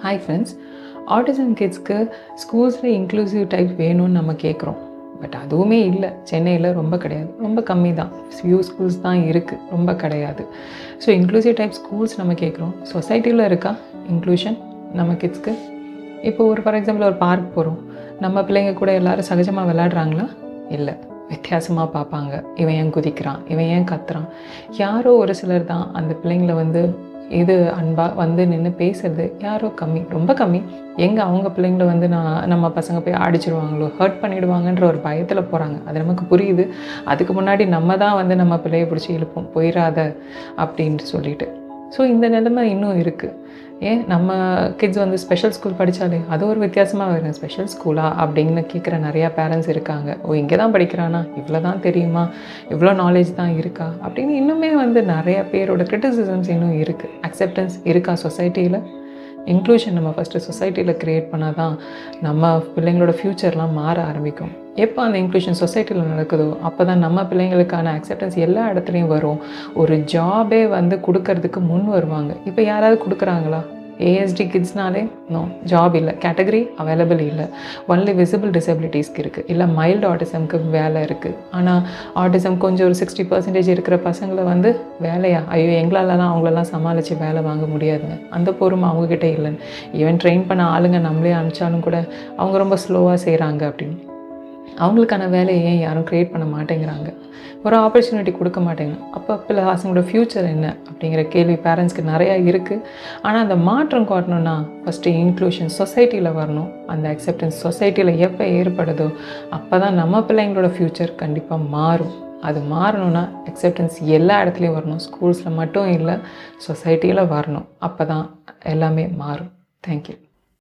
Hi friends. Autism கிட்ஸ்க்கு ஸ்கூல்ஸில் inclusive type வேணும்னு நம்ம கேட்குறோம். பட் அதுவுமே இல்லை, சென்னையில் ரொம்ப கிடையாது, ரொம்ப கம்மி தான். ஃபியூ ஸ்கூல்ஸ் தான் இருக்குது, ரொம்ப கிடையாது. ஸோ இன்க்ளூசிவ் டைப் ஸ்கூல்ஸ் நம்ம கேட்குறோம். சொசைட்டியில் இருக்கா இன்க்ளூஷன் நம்ம கிட்ஸ்க்கு? இப்போ ஃபார் எக்ஸாம்பிள் ஒரு பார்க் போகிறோம், நம்ம பிள்ளைங்க கூட எல்லோரும் சகஜமாக விளையாடுறாங்களா? இல்லை, வித்தியாசமாக பார்ப்பாங்க. இவன் ஏன் குதிக்கிறான், இவன் ஏன் கத்துறான். யாரோ ஒரு சிலர் தான் அந்த பிள்ளைங்களை இது அன்பாக நின்று பேசுறது யாரோ கம்மி, ரொம்ப கம்மி. அவங்க பிள்ளைங்களை நம்ம பசங்க போய் அடிச்சிடுவாங்களோ, ஹர்ட் பண்ணிவிடுவாங்கன்ற ஒரு பயத்தில் போகிறாங்க. அது நமக்கு புரியுது. அதுக்கு முன்னாடி நம்ம தான் நம்ம பிள்ளையை பிடிச்சி இழுப்போம், போயிடாத அப்படின்ட்டு சொல்லிட்டு. ஸோ இந்த நிலைமை இன்னும் இருக்குது. ஏன் நம்ம கிட்ஸ் ஸ்பெஷல் ஸ்கூல் படித்தாலே அது ஒரு வித்தியாசமாக வருங்க. ஸ்பெஷல் ஸ்கூலா அப்படின்னு கேட்குற நிறையா பேரண்ட்ஸ் இருக்காங்க. இங்கே தான் படிக்கிறானா, இவ்வளோ தான் தெரியுமா, இவ்வளோ நாலேஜ் தான் இருக்கா அப்படின்னு இன்னுமே நிறையா பேரோட கிரிட்டிசிசம்ஸ் இன்னும் இருக்குது. அக்செப்டன்ஸ் இருக்கா சொசைட்டியில்? இன்க்ளூஷன் நம்ம ஃபஸ்ட்டு சொசைட்டியில் க்ரியேட் பண்ணால் தான் நம்ம பிள்ளைங்களோட ஃப்யூச்சர்லாம் மாற ஆரம்பிக்கும். எப்போ அந்த இன்க்ளூஷன் சொசைட்டியில் நடக்குதோ அப்போ தான் நம்ம பிள்ளைங்களுக்கான அக்செப்டன்ஸ் எல்லா இடத்துலையும் வரும். ஒரு ஜாபே கொடுக்கறதுக்கு முன் வருவாங்க. இப்போ யாராவது கொடுக்குறாங்களா? ஏஎஸ்டி கிட்ஸ்னாலே நோ, ஜாப் இல்லை, கேட்டகரி அவைலபிள் இல்லை. ஒன்லி விசிபிள் டிசபிலிட்டிஸ்க்கு இருக்குது, இல்லை மைல்டு ஆட்டிசம்க்கு வேலை இருக்குது. ஆனால் ஆட்டிசம் கொஞ்சம் ஒரு 60% இருக்கிற பசங்களை வேலையா, ஐயோ எங்களாலலாம் அவங்களெல்லாம் சமாளித்து வேலை வாங்க முடியாதுங்க, அந்த பொறுமை அவங்கக்கிட்ட இல்லைன்னு. ஈவன் ட்ரெயின் பண்ண ஆளுங்க நம்மளே அனுப்பிச்சாலும் கூட அவங்க ரொம்ப ஸ்லோவாக செய்கிறாங்க அப்படின்னு. அவங்களுக்கான வேலையை ஏன் யாரும் க்ரியேட் பண்ண மாட்டேங்கிறாங்க, ஒரு ஆப்பர்ச்சுனிட்டி கொடுக்க மாட்டேங்கிறாங்க. அப்போ பசங்களோட ஃப்யூச்சர் என்ன அப்படிங்கிற கேள்வி பேரண்ட்ஸ்க்கு நிறையா இருக்குது. ஆனால் அந்த மாற்றம் காட்டணுன்னா ஃபஸ்ட்டு இன்க்ளூஷன் சொசைட்டியில் வரணும். அந்த அக்செப்டன்ஸ் சொசைட்டியில் எப்போ ஏற்படுதோ அப்போ தான் நம்ம பிள்ளைங்களோட ஃப்யூச்சர் கண்டிப்பாக மாறும். அது மாறணுன்னா அக்செப்டன்ஸ் எல்லா இடத்துலையும் வரணும். ஸ்கூல்ஸில் மட்டும் இல்லை, சொசைட்டியில் வரணும். அப்போ தான் எல்லாமே மாறும். தேங்க்யூ.